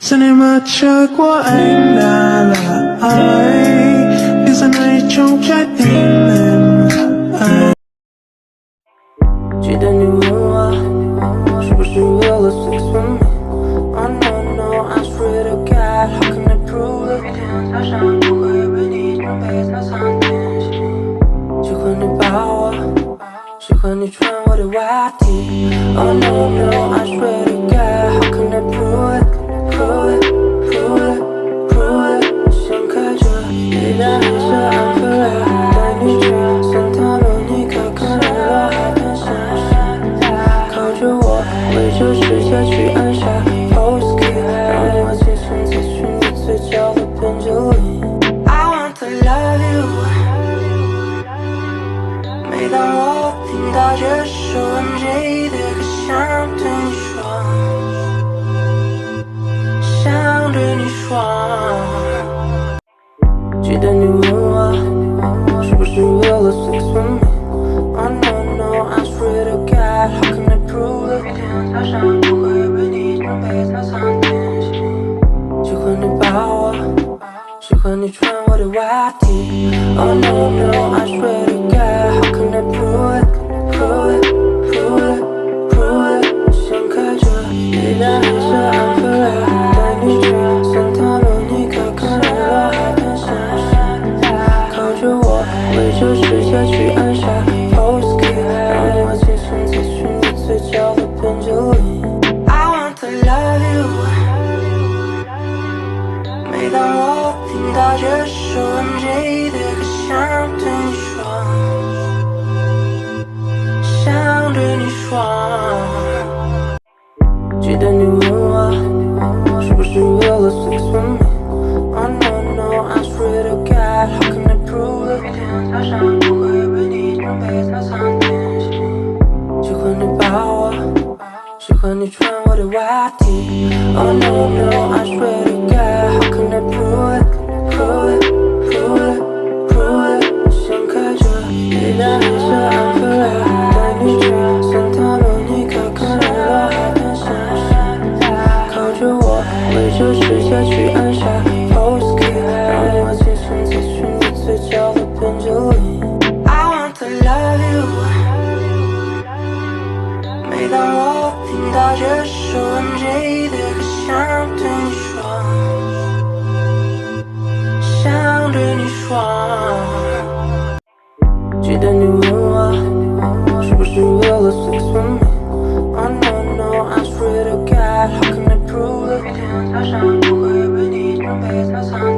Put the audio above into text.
是你抹去过爱那爱，你在哪里就决定了。记得你问我是不是为了 sex with me？ Oh no no, I swear to God, how can I prove it？ 每天早上不会为你准备早餐点心，喜欢你抱我，喜欢你穿我的袜底。Oh no no, I swear to God, how can I prove it？ Prove it, prove it, prove it。想开着一辆黑色安菲拉带你去Santa Monica，看日落海滩上。靠着我，围着世界去按下 pose key， 让我轻轻咨询你嘴角的边界里。I want to love you。每当我听到这首 MJ 的歌，想对你说，想对你说。记得你问我是不是为了 sex with me？ Oh no no, I swear to God, how can I prove it？ 每天早上不会为你准备早餐点心，喜欢你抱我，喜欢你穿我的袜底。Oh no no, I swear to God, how can I prove it？ Prove it, prove it, prove it。想开着一辆黑色安菲拉带你去Santa Monica，看日落海滩上。靠着我，围着世界去按下 pose key， 让我轻轻咨询你嘴角的边界里。I want to love you。每当我听到这首 MJ 的歌，想对你说，想对你说。记得你问我是不是为了 sex with me？ Oh no no, I swear to God, how can I prove it？ 每天早上不会为你准备早餐点心，喜欢你抱我，喜欢你穿我的袜底。Oh no no, I swear to God, how can I prove it？ Prove it, prove it, prove it。想开着一辆黑色安菲拉带你去Santa Monica，看日落海滩上。靠着我，围着世界去按下 pose key， 让我轻轻咨询你嘴角的边界里。I want to love you。每当我听到这首 MJ 的歌，想对你说，想对你说。记得你问我是不是为了 sex with me？ Oh no no, I swear to God, how can I prove it？ 每天早上不会为你准备早餐。